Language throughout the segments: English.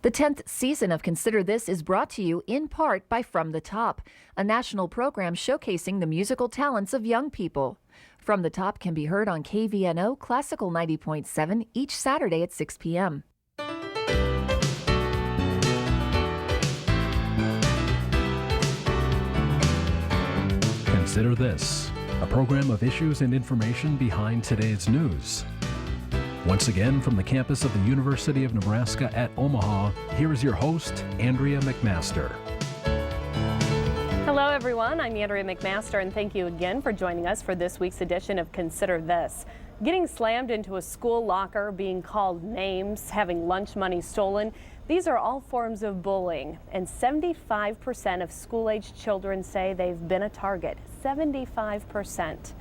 The 10th season of Consider This is brought to you in part by From the Top, a national program showcasing the musical talents of young people. From the Top can be heard on KVNO Classical 90.7 each Saturday at 6 p.m. Consider This, a program of issues and information behind today's news. Once again, from the campus of the University of Nebraska at Omaha, here is your host, Andrea McMaster. Hello, everyone. I'm Andrea McMaster, and thank you again for joining us for this week's edition of Consider This. Getting slammed into a school locker, being called names, having lunch money stolen, these are all forms of bullying, and 75% of school-aged children say they've been a target. 75%.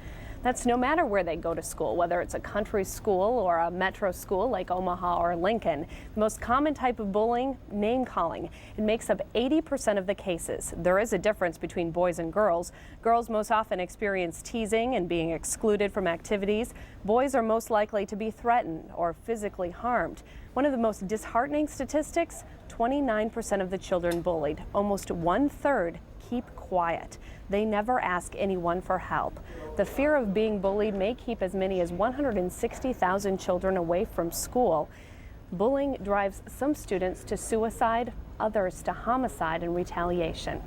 That's no matter where they go to school, whether it's a country school or a metro school like Omaha or Lincoln. The most common type of bullying, name calling. It makes up 80% of the cases. There is a difference between boys and girls. Girls most often experience teasing and being excluded from activities. Boys are most likely to be threatened or physically harmed. One of the most disheartening statistics, 29% of the children bullied, almost 1/3, keep quiet. They never ask anyone for help. The fear of being bullied may keep as many as 160,000 children away from school. Bullying drives some students to suicide, others to homicide and retaliation.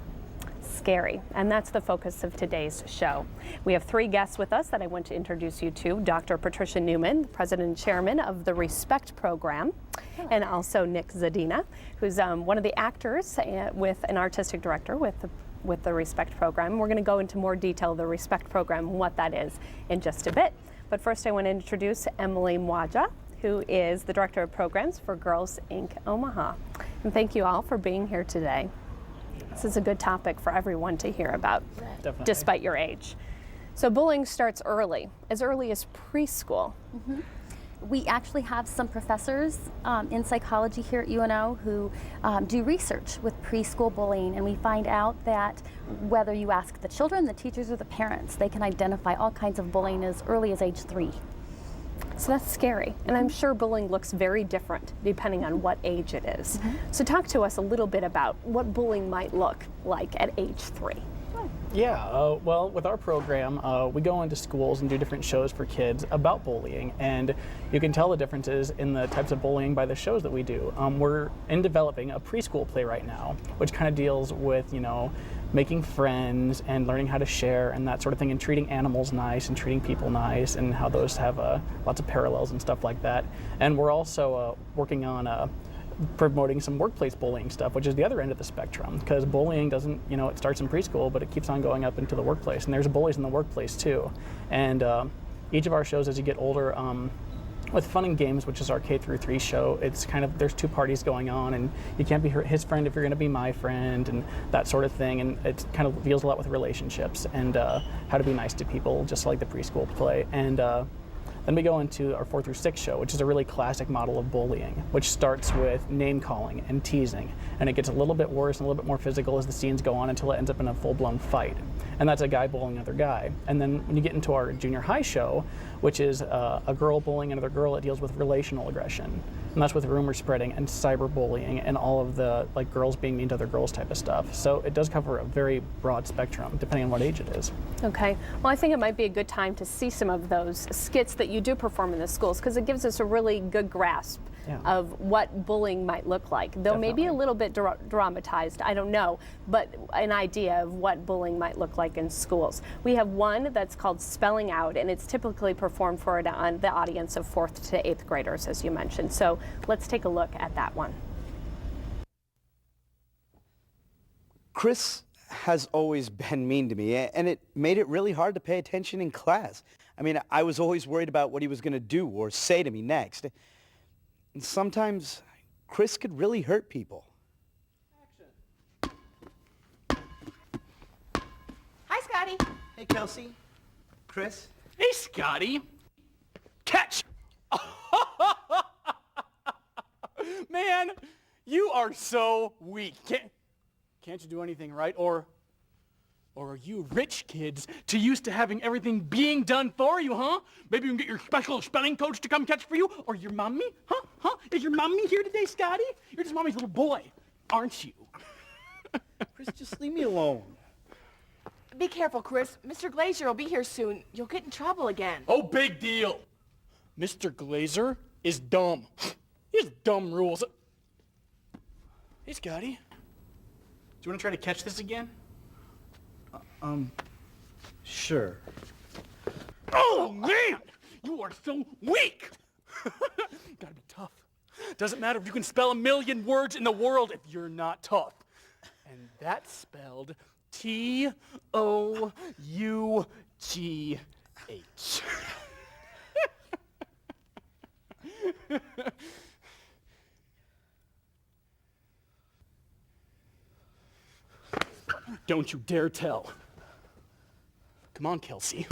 Scary, and that's the focus of today's show. We have three guests with us that I want to introduce you to. Dr. Patricia Newman, President and Chairman of the Respect Program, and also Nick Zadina, who's one of the actors with an artistic director with the Respect Program. We're going to go into more detail of the Respect Program and what that is in just a bit. But first I want to introduce Emily Mwaja, who is the Director of Programs for Girls Inc. Omaha. And thank you all for being here today. This is a good topic for everyone to hear about, definitely, despite your age. So bullying starts early as preschool. Mm-hmm. We actually have some professors in psychology here at UNO who do research with preschool bullying, and we find out that whether you ask the children, the teachers, or the parents, they can identify all kinds of bullying as early as age 3. So that's scary, and I'm sure bullying looks very different depending on what age it is. Mm-hmm. So talk to us a little bit about what bullying might look like at age 3. Yeah, well, with our program, we go into schools and do different shows for kids about bullying, and you can tell the differences in the types of bullying by the shows that we do. We're in developing a preschool play right now, which kind of deals with, making friends and learning how to share and that sort of thing, and treating animals nice and treating people nice, and how those have lots of parallels and stuff like that. And we're also working on promoting some workplace bullying stuff, which is the other end of the spectrum, because bullying doesn't, it starts in preschool, but it keeps on going up into the workplace, and there's bullies in the workplace too. And each of our shows, as you get older, with Fun and Games, which is our K-3 show, it's kind of, there's two parties going on, and you can't be his friend if you're going to be my friend, and that sort of thing, and it kind of deals a lot with relationships and how to be nice to people, just like the preschool play. And then we go into our 4 through 6 show, which is a really classic model of bullying, which starts with name calling and teasing. And it gets a little bit worse and a little bit more physical as the scenes go on until it ends up in a full-blown fight. And that's a guy bullying another guy. And then when you get into our junior high show, which is a girl bullying another girl, it deals with relational aggression. And that's with rumor spreading and cyberbullying and all of the girls being mean to other girls type of stuff. So it does cover a very broad spectrum depending on what age it is. Okay. Well, I think it might be a good time to see some of those skits that you do perform in the schools, because it gives us a really good grasp of what bullying might look like. Though Definitely. Maybe a little bit dramatized, I don't know, but an idea of what bullying might look like in schools. We have one that's called Spelling Out, and it's typically performed for the audience of 4th to 8th graders, as you mentioned. So let's take a look at that one. Chris has always been mean to me, and it made it really hard to pay attention in class. I mean, I was always worried about what he was going to do or say to me next. And sometimes Chris could really hurt people. Hi, Scotty. Hey, Kelsey. Chris. Hey, Scotty. Catch! Man, you are so weak. Can't you do anything right? Or Or are you rich kids too used to having everything being done for you, huh? Maybe you can get your special spelling coach to come catch for you? Or your mommy? Huh? Is your mommy here today, Scotty? You're just mommy's little boy, aren't you? Chris, just leave me alone. Be careful, Chris. Mr. Glazier will be here soon. You'll get in trouble again. Oh, big deal. Mr. Glazer is dumb. He has dumb rules. Hey, Scotty. Do you want to try to catch this again? Sure. Oh, man! You are so weak! Gotta be tough. Doesn't matter if you can spell 1,000,000 words in the world if you're not tough. And that's spelled T-O-U-G-H. Don't you dare tell. Come on, Kelsey.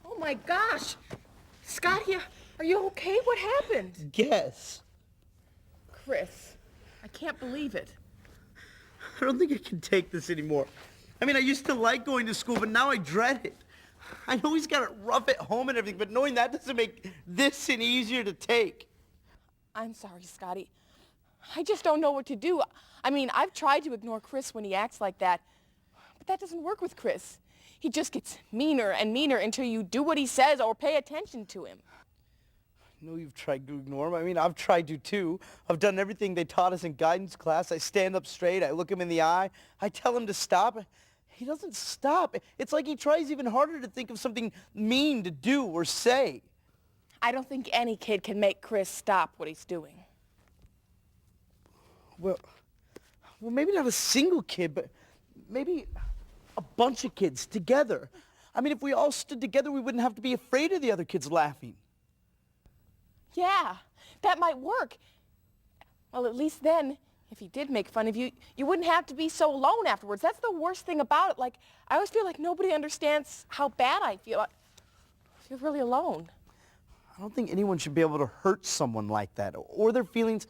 Oh my gosh! Scotty, are you okay? What happened? Guess. Chris, I can't believe it. I don't think I can take this anymore. I mean, I used to like going to school, but now I dread it. I know he's got it rough at home and everything, but knowing that doesn't make this any easier to take. I'm sorry, Scotty. I just don't know what to do. I mean, I've tried to ignore Chris when he acts like that, but that doesn't work with Chris. He just gets meaner and meaner until you do what he says or pay attention to him. I know you've tried to ignore him. I mean, I've tried to too. I've done everything they taught us in guidance class. I stand up straight. I look him in the eye. I tell him to stop. He doesn't stop. It's like he tries even harder to think of something mean to do or say. I don't think any kid can make Chris stop what he's doing. Well, maybe not a single kid, but maybe a bunch of kids together. I mean, if we all stood together, we wouldn't have to be afraid of the other kids laughing. Yeah, that might work. Well, at least then, if he did make fun of you, you wouldn't have to be so alone afterwards. That's the worst thing about it. Like, I always feel like nobody understands how bad I feel. I feel really alone. I don't think anyone should be able to hurt someone like that, or their feelings,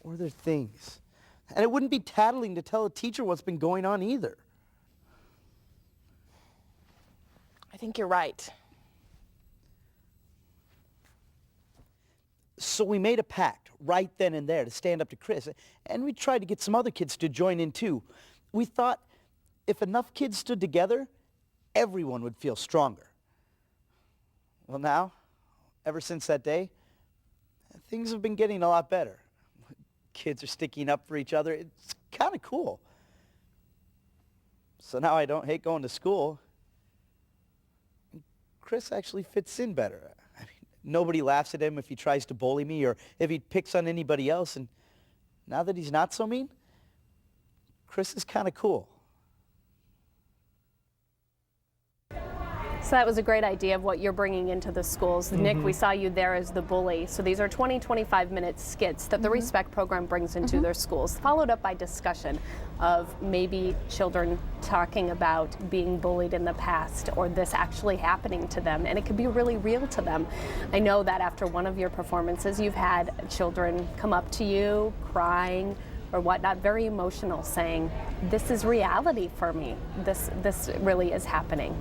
or their things. And it wouldn't be tattling to tell a teacher what's been going on either. I think you're right. So we made a pact right then and there to stand up to Chris, and we tried to get some other kids to join in too. We thought if enough kids stood together, everyone would feel stronger. Well now, ever since that day, things have been getting a lot better. Kids are sticking up for each other. It's kind of cool. So now I don't hate going to school. Chris actually fits in better. I mean, nobody laughs at him if he tries to bully me or if he picks on anybody else. And now that he's not so mean, Chris is kind of cool. So that was a great idea of what you're bringing into the schools. Nick, we saw you there as the bully. So these are 20, 25-minute skits that the Respect program brings into their schools, followed up by discussion of maybe children talking about being bullied in the past or this actually happening to them, and it could be really real to them. I know that after one of your performances, you've had children come up to you crying or whatnot, very emotional, saying, this is reality for me. This really is happening.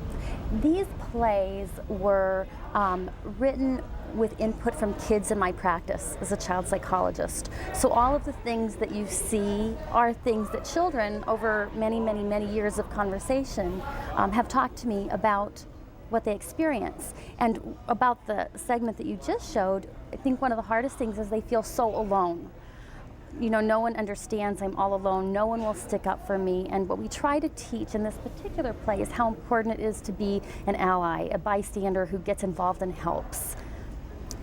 These plays were written with input from kids in my practice as a child psychologist. So all of the things that you see are things that children over many, many, many years of conversation have talked to me about what they experience. And about the segment that you just showed, I think one of the hardest things is they feel so alone. You know, no one understands, I'm all alone, no one will stick up for me. And what we try to teach in this particular play is how important it is to be an ally, a bystander who gets involved and helps.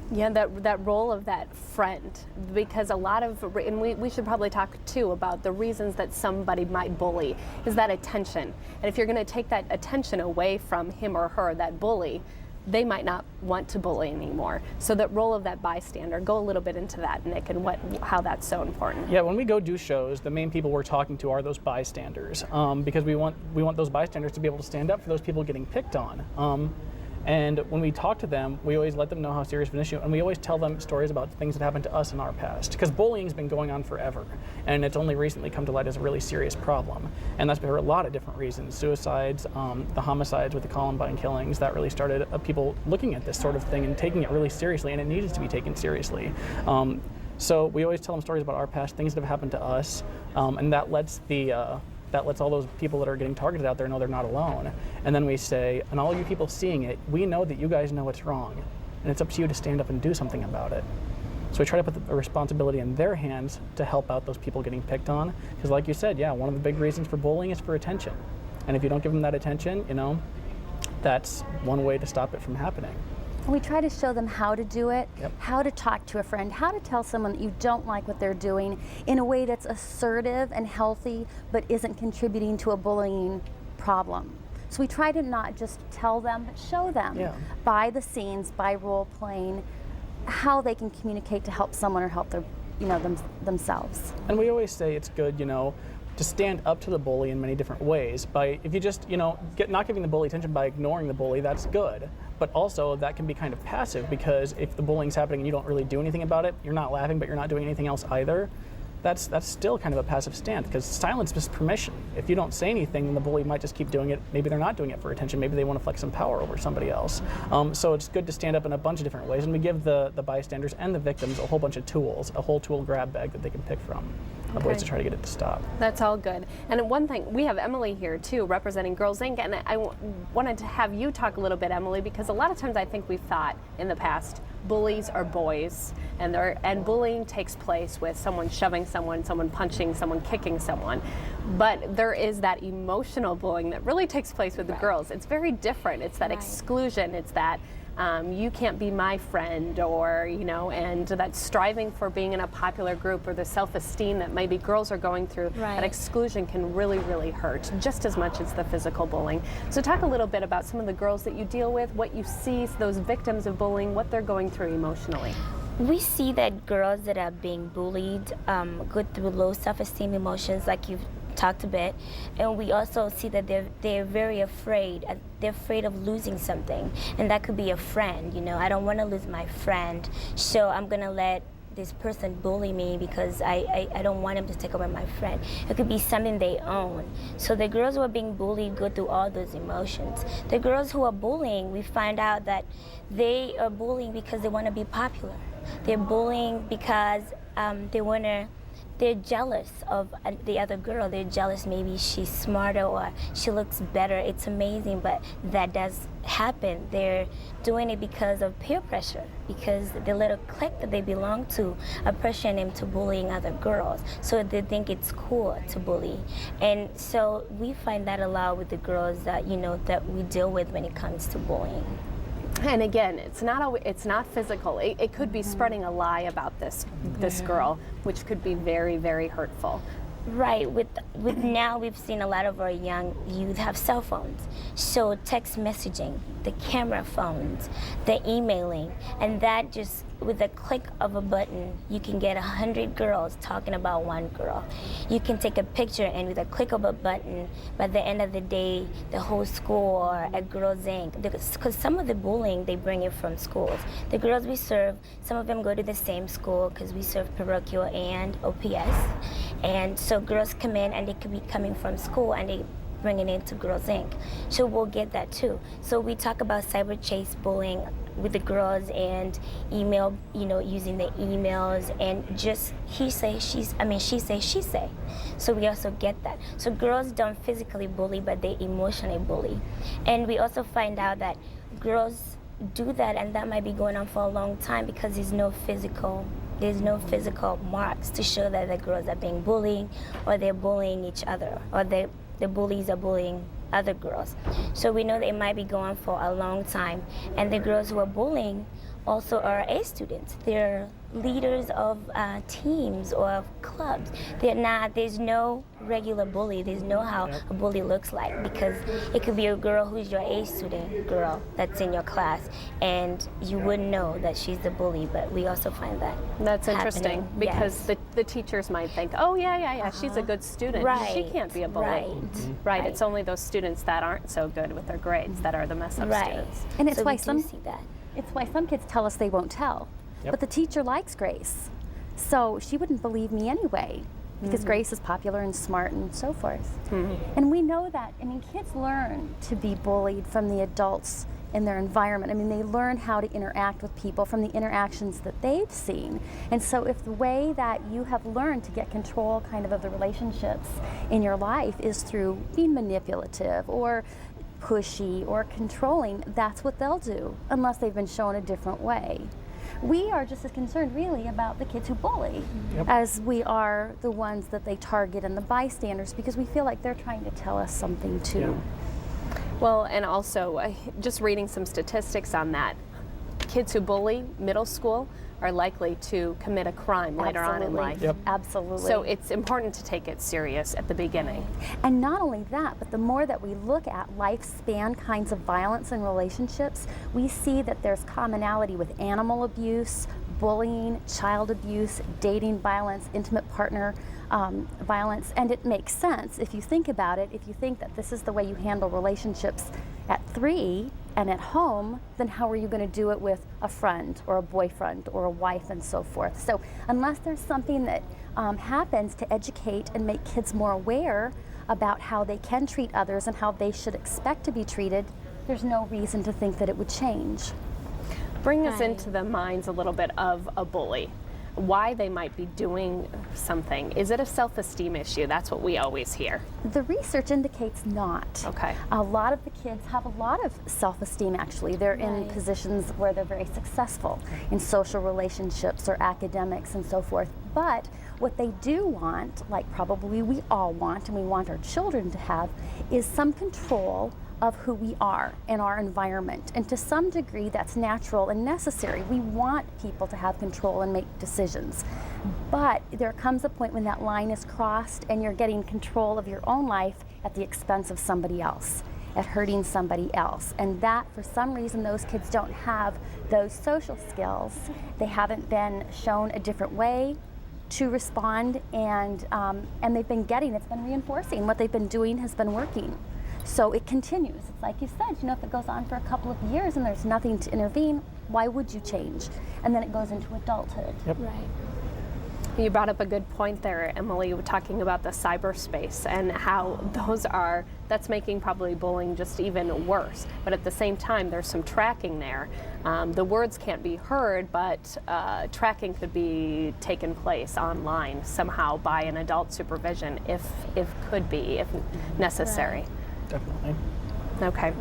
Yeah, that role of that friend, because a lot of, and we should probably talk too about the reasons that somebody might bully, is that attention. And if you're going to take that attention away from him or her, that bully, they might not want to bully anymore. So that role of that bystander, go a little bit into that, Nick, and how that's so important. Yeah, when we go do shows, the main people we're talking to are those bystanders, because we want those bystanders to be able to stand up for those people getting picked on. And when we talk to them, we always let them know how serious of an issue, and we always tell them stories about things that happened to us in our past. Because bullying's been going on forever, and it's only recently come to light as a really serious problem. And that's for a lot of different reasons. Suicides, the homicides with the Columbine killings, that really started people looking at this sort of thing and taking it really seriously, and it needed to be taken seriously. So we always tell them stories about our past, things that have happened to us, and that lets all those people that are getting targeted out there know they're not alone. And then we say, and all you people seeing it, we know that you guys know it's wrong, and it's up to you to stand up and do something about it. So we try to put the responsibility in their hands to help out those people getting picked on. Because like you said, yeah, one of the big reasons for bullying is for attention. And if you don't give them that attention, that's one way to stop it from happening. We try to show them how to do it, Yep. how to talk to a friend, how to tell someone that you don't like what they're doing in a way that's assertive and healthy, but isn't contributing to a bullying problem. So we try to not just tell them, but show them by the scenes, by role playing, how they can communicate to help someone or help their, themselves. And we always say it's good, to stand up to the bully in many different ways. If you just, not giving the bully attention by ignoring the bully, that's good. But also that can be kind of passive, because if the bullying's happening and you don't really do anything about it, you're not laughing, but you're not doing anything else either, that's still kind of a passive stance, because silence is permission. If you don't say anything, then the bully might just keep doing it. Maybe they're not doing it for attention. Maybe they want to flex some power over somebody else. So it's good to stand up in a bunch of different ways, and we give the bystanders and the victims a whole bunch of tools, a whole tool grab bag that they can pick from. Of ways to try to get it to stop. That's all good. And one thing, we have Emily here too, representing Girls Inc. And I wanted to have you talk a little bit, Emily, because a lot of times I think we've thought in the past bullies are boys, and bullying takes place with someone shoving someone punching someone, kicking someone. But there is that emotional bullying that really takes place with the girls. It's very different. It's that exclusion. It's that you can't be my friend, or, and that striving for being in a popular group, or the self-esteem that maybe girls are going through. That exclusion can really, really hurt, just as much as the physical bullying. So talk a little bit about some of the girls that you deal with, what you see, those victims of bullying, what they're going through emotionally. We see that girls that are being bullied go through low self-esteem emotions, like you've talked a bit, and we also see that they're very afraid. They're afraid of losing something, and that could be a friend. I don't want to lose my friend, so I'm gonna let this person bully me because I don't want him to take away my friend. It could be something they own. So the girls who are being bullied go through all those emotions. The girls who are bullying, we find out that they are bullying because they want to be popular. They're bullying because they're jealous of the other girl. They're jealous, maybe she's smarter or she looks better. It's amazing, but that does happen. They're doing it because of peer pressure, because the little clique that they belong to are pressuring them to bullying other girls. So they think it's cool to bully. And so we find that a lot with the girls that, that we deal with when it comes to bullying. And again, it's not physical. It could be spreading a lie about this girl, which could be very, very hurtful. Right. With now, we've seen a lot of our young youth have cell phones. So text messaging, the camera phones, the emailing, and that just, with a click of a button, you can get 100 girls talking about one girl. You can take a picture, and with a click of a button, by the end of the day, the whole school or at Girls Inc. Because some of the bullying, they bring it from schools. The girls we serve, some of them go to the same school because we serve parochial and OPS. And so girls come in, and they could be coming from school, and they bring it into Girls Inc. So we'll get that too. So we talk about cyber chase bullying with the girls, and email, using the emails, and just she say, she say. So we also get that. So girls don't physically bully, but they emotionally bully. And we also find out that girls do that, and that might be going on for a long time because there's no physical marks to show that the girls are being bullied, or they're bullying each other, or the bullies are bullying other girls. So we know that it might be going for a long time, and the girls who are bullying also are A students. They're leaders of teams or of clubs. There's no regular bully. There's no how a bully looks like, because it could be a girl who's your A student girl that's in your class, and you wouldn't know that she's the bully, but we also find that That's interesting, happening. because the teachers might think, oh, yeah, she's a good student. Right. She can't be a bully. Right. Right. It's only those students that aren't so good with their grades that are the mess-up Right. students. And it's So why we do some see that. It's why some kids tell us they won't tell. Yep. But the teacher likes Grace. So she wouldn't believe me anyway, because Grace is popular and smart and so forth. And we know that, kids learn to be bullied from the adults in their environment. They learn how to interact with people from the interactions that they've seen. And so if the way that you have learned to get control of the relationships in your life is through being manipulative or pushy or controlling, that's what they'll do, unless they've been shown a different way. We are just as concerned really about the kids who bully as we are the ones that they target and the bystanders, because we feel like they're trying to tell us something too. Well, and also, just reading some statistics on that, kids who bully middle school are likely to commit a crime later on in life. Absolutely. So it's important to take it serious at the beginning. And not only that, but the more that we look at lifespan kinds of violence in relationships, we see that there's commonality with animal abuse, bullying, child abuse, dating violence, intimate partner violence. And it makes sense if you think about it. If you think that this is the way you handle relationships at 3 and at home, then how are you going to do it with a friend or a boyfriend or a wife and so forth? So unless there's something that happens to educate and make kids more aware about how they can treat others and how they should expect to be treated, there's no reason to think that it would change. Bring us into the minds a little bit of a bully. Why they might be doing something. Is it a self-esteem issue? That's what we always hear. The research indicates not. Okay. A lot of the kids have a lot of self-esteem, actually. They're in positions where they're very successful in social relationships or academics and so forth. But what they do want, like probably we all want and we want our children to have, is some control of who we are in our environment. And to some degree, that's natural and necessary. We want people to have control and make decisions. But there comes a point when that line is crossed and you're getting control of your own life at the expense of somebody else, at hurting somebody else. And that, for some reason, those kids don't have those social skills. They haven't been shown a different way to respond, and they've been it's been reinforcing. What they've been doing has been working. So it continues. It's like you said, if it goes on for a couple of years and there's nothing to intervene, why would you change? And then it goes into adulthood. Right. You brought up a good point there, Emily, talking about the cyberspace and how that's making probably bullying just even worse. But at the same time, there's some tracking there. The words can't be heard, but tracking could be taken place online somehow by an adult supervision if necessary. Right. Definitely. Okay.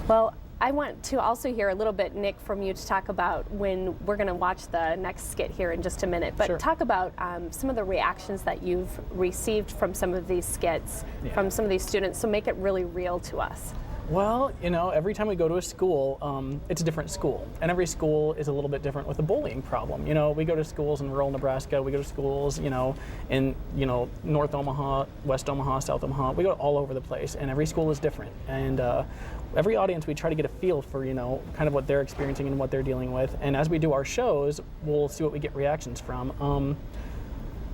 Well, I want to also hear a little bit, Nick, from you to talk about when we're going to watch the next skit here in just a minute, but talk about some of the reactions that you've received from some of these skits, from some of these students, so make it really real to us. Well, every time we go to a school, it's a different school. And every school is a little bit different with a bullying problem. We go to schools in rural Nebraska, we go to schools, in, North Omaha, West Omaha, South Omaha. We go all over the place, and every school is different. And every audience, we try to get a feel for, kind of what they're experiencing and what they're dealing with. And as we do our shows, we'll see what we get reactions from.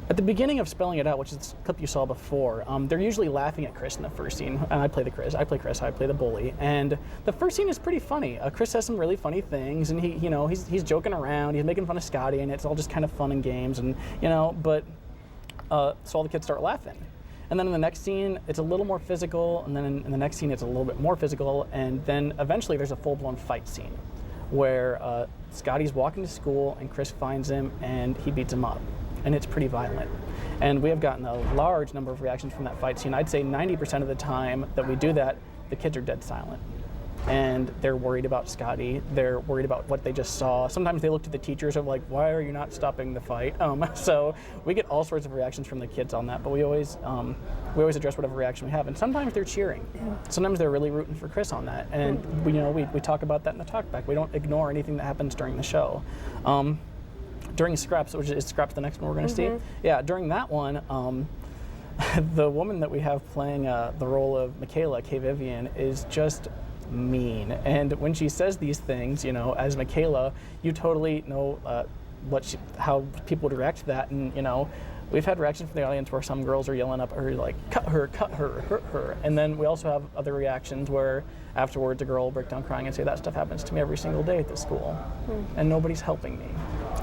At the beginning of Spelling It Out, which is the clip you saw before, they're usually laughing at Chris in the first scene. And I play Chris, I play the bully. And the first scene is pretty funny. Chris says some really funny things, and he's joking around, he's making fun of Scotty, and it's all just kind of fun and games, and but so all the kids start laughing. And then in the next scene, it's a little more physical, and then in the next scene, it's a little bit more physical, and then eventually there's a full-blown fight scene where Scotty's walking to school, and Chris finds him, and he beats him up. And it's pretty violent. And we have gotten a large number of reactions from that fight scene. I'd say 90% of the time that we do that, the kids are dead silent. and they're worried about Scotty. They're worried about what they just saw. Sometimes they look to the teachers of like, why are you not stopping the fight? So we get all sorts of reactions from the kids on that, but we always address whatever reaction we have. And sometimes they're cheering. Sometimes they're really rooting for Chris on that. And we talk about that in the talkback. We don't ignore anything that happens during the show. During Scraps, which is Scraps the next one we're going to see. Yeah, during that one, the woman that we have playing the role of Michaela, Kay Vivian, is just mean. And when she says these things, as Michaela, you totally know how people would react to that. And we've had reactions from the audience where some girls are yelling up or like, cut her, hurt her. And then we also have other reactions where afterwards a girl will break down crying and say, that stuff happens to me every single day at the school, and nobody's helping me.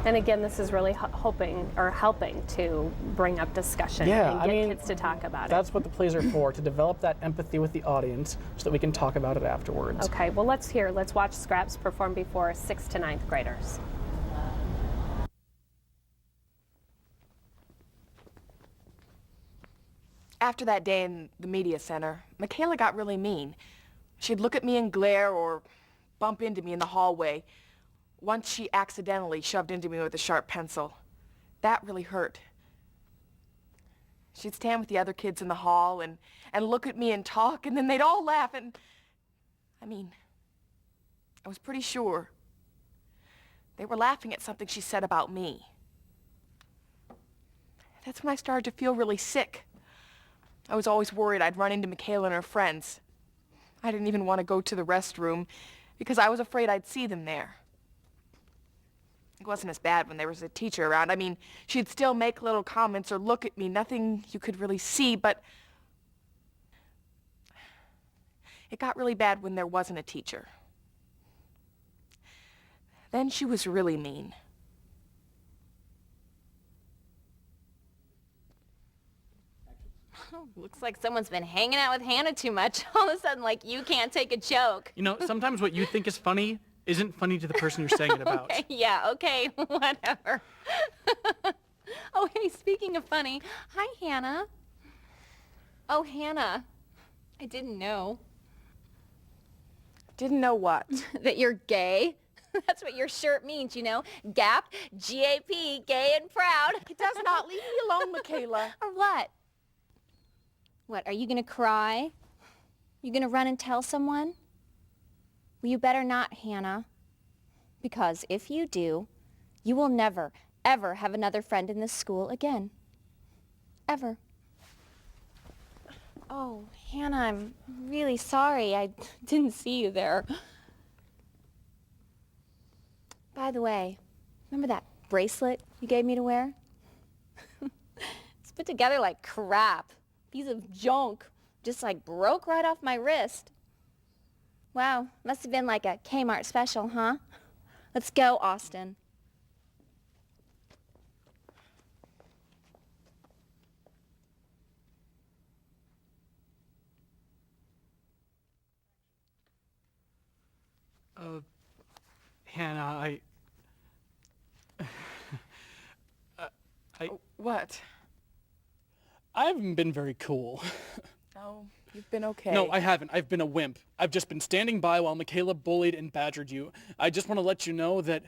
And again, this is really helping to bring up discussion and get kids to talk about it. That's what the plays are for, to develop that empathy with the audience so that we can talk about it afterwards. Okay, well let's watch Scraps perform before 6th to 9th graders. After that day in the media center, Michaela got really mean. She'd look at me and glare or bump into me in the hallway. Once she accidentally shoved into me with a sharp pencil. That really hurt. She'd stand with the other kids in the hall and look at me and talk, and then they'd all laugh, and I was pretty sure they were laughing at something she said about me. That's when I started to feel really sick. I was always worried I'd run into Michaela and her friends. I didn't even want to go to the restroom because I was afraid I'd see them there. It wasn't as bad when there was a teacher around. She'd still make little comments or look at me, nothing you could really see, but it got really bad when there wasn't a teacher. Then she was really mean. Looks like someone's been hanging out with Hannah too much. All of a sudden, you can't take a joke. Sometimes what you think is funny isn't funny to the person you're saying it about. Okay, whatever. Oh, hey, speaking of funny, hi, Hannah. Oh, Hannah, I didn't know. Didn't know what? That you're gay. That's what your shirt means, GAP, G-A-P, gay and proud. It does not. Leave me alone, Michaela. Or what? What, are you gonna cry? You gonna run and tell someone? Well, you better not, Hannah. Because if you do, you will never, ever have another friend in this school again. Ever. Oh, Hannah, I'm really sorry. I didn't see you there. By the way, remember that bracelet you gave me to wear? It's put together like crap. Piece of junk. Just broke right off my wrist. Wow, must have been like a Kmart special, huh? Let's go, Austin. Hannah, What? I haven't been very cool. No, you've been okay. No, I haven't. I've been a wimp. I've just been standing by while Michaela bullied and badgered you. I just want to let you know that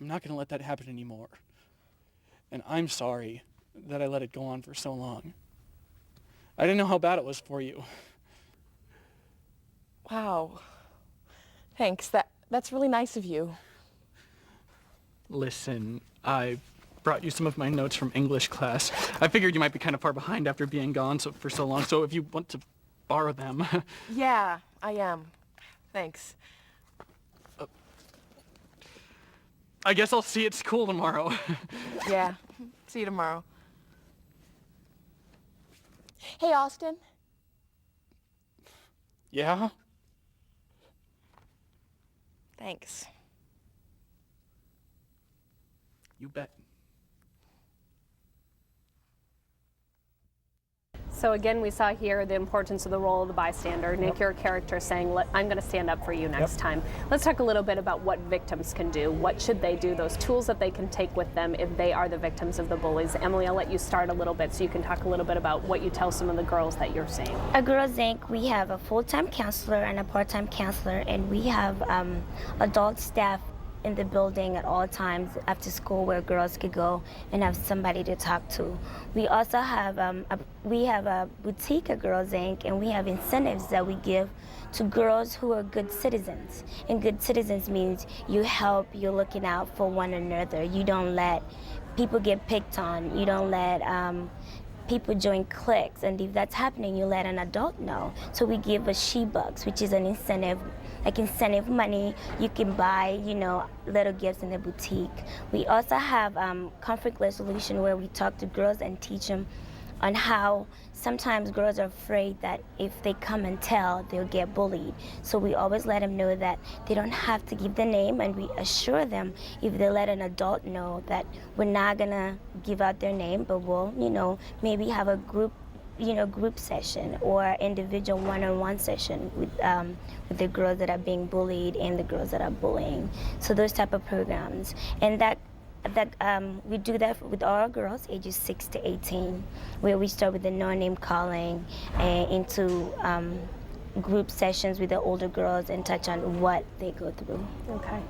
I'm not going to let that happen anymore. And I'm sorry that I let it go on for so long. I didn't know how bad it was for you. Wow. Thanks. That's really nice of you. Listen, I brought you some of my notes from English class. I figured you might be kind of far behind after being gone for so long, so if you want to borrow them. Yeah, I am. Thanks. I guess I'll see you at school tomorrow. Yeah, see you tomorrow. Hey, Austin. Yeah? Thanks. You bet. So again, we saw here the importance of the role of the bystander. Nick, your character saying, I'm going to stand up for you next time. Let's talk a little bit about what victims can do. What should they do? Those tools that they can take with them if they are the victims of the bullies. Emily, I'll let you start a little bit so you can talk a little bit about what you tell some of the girls that you're seeing. At Girls Inc., we have a full-time counselor and a part-time counselor, and we have adult staff in the building at all times after school where girls could go and have somebody to talk to. We also have a boutique at Girls Inc., and we have incentives that we give to girls who are good citizens. And good citizens means you help, you're looking out for one another. You don't let people get picked on. You don't let people join cliques, and if that's happening, you let an adult know. So we give a She-Bucks, which is an incentive, like incentive money. You can buy, little gifts in the boutique. We also have conflict resolution, where we talk to girls and teach them on how sometimes girls are afraid that if they come and tell, they'll get bullied. So we always let them know that they don't have to give the name, and we assure them if they let an adult know that we're not gonna give out their name, but we'll, maybe have a group session or individual one-on-one session with the girls that are being bullied and the girls that are bullying. So those type of programs. And that we do that with all girls ages 6 to 18, where we start with the no-name calling and into group sessions with the older girls and touch on what they go through. Okay.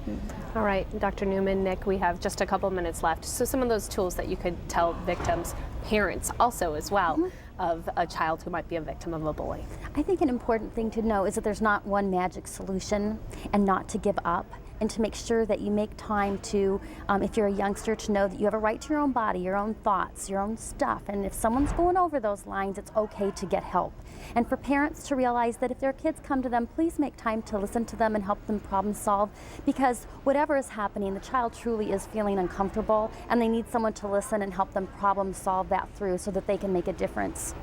All right, Dr. Newman, Nick, we have just a couple minutes left. So some of those tools that you could tell victims, parents also as well, of a child who might be a victim of a bully. I think an important thing to know is that there's not one magic solution, and not to give up, and to make sure that you make time to, if you're a youngster, to know that you have a right to your own body, your own thoughts, your own stuff. And if someone's going over those lines, it's okay to get help. And for parents to realize that if their kids come to them, please make time to listen to them and help them problem solve, because whatever is happening, the child truly is feeling uncomfortable, and they need someone to listen and help them problem solve that through so that they can make a difference.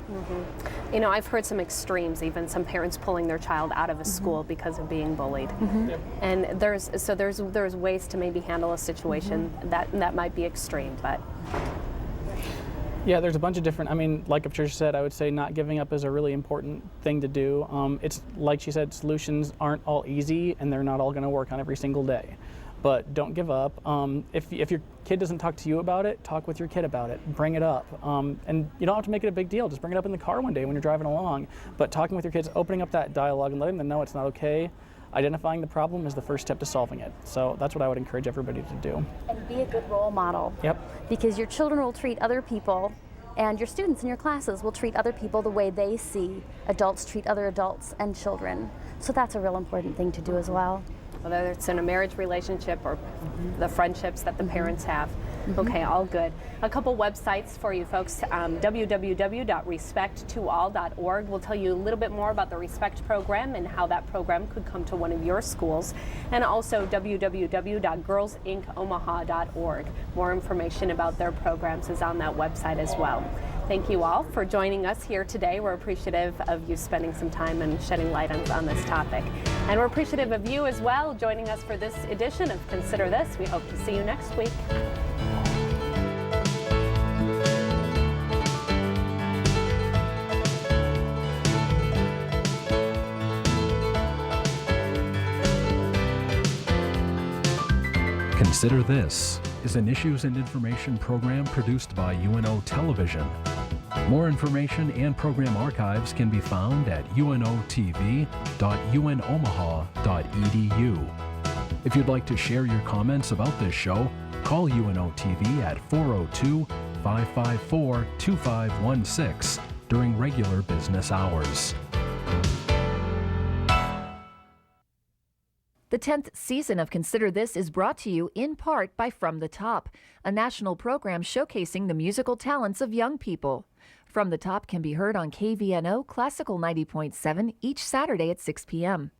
I've heard some extremes, even some parents pulling their child out of a school because of being bullied. And there's ways to maybe handle a situation that might be extreme, but. Yeah, there's a bunch of different, like Patricia said, I would say not giving up is a really important thing to do. It's like she said, solutions aren't all easy, and they're not all going to work on every single day. But don't give up. If your kid doesn't talk to you about it, talk with your kid about it. Bring it up. And you don't have to make it a big deal. Just bring it up in the car one day when you're driving along. But talking with your kids, opening up that dialogue and letting them know it's not okay. Identifying the problem is the first step to solving it. So that's what I would encourage everybody to do. And be a good role model. Yep. Because your children will treat other people, and your students in your classes will treat other people the way they see adults treat other adults and children. So that's a real important thing to do as well. Whether it's in a marriage relationship or the friendships that the parents have. Okay, all good. A couple websites for you folks. www.respecttoall.org will tell you a little bit more about the Respect program and how that program could come to one of your schools. And also www.girlsincomaha.org. More information about their programs is on that website as well. Thank you all for joining us here today. We're appreciative of you spending some time and shedding light on this topic. And we're appreciative of you as well joining us for this edition of Consider This. We hope to see you next week. Consider This is an issues and information program produced by UNO Television. More information and program archives can be found at unotv.unomaha.edu. If you'd like to share your comments about this show, call UNO TV at 402-554-2516 during regular business hours. The 10th season of Consider This is brought to you in part by From the Top, a national program showcasing the musical talents of young people. From the Top can be heard on KVNO Classical 90.7 each Saturday at 6 p.m.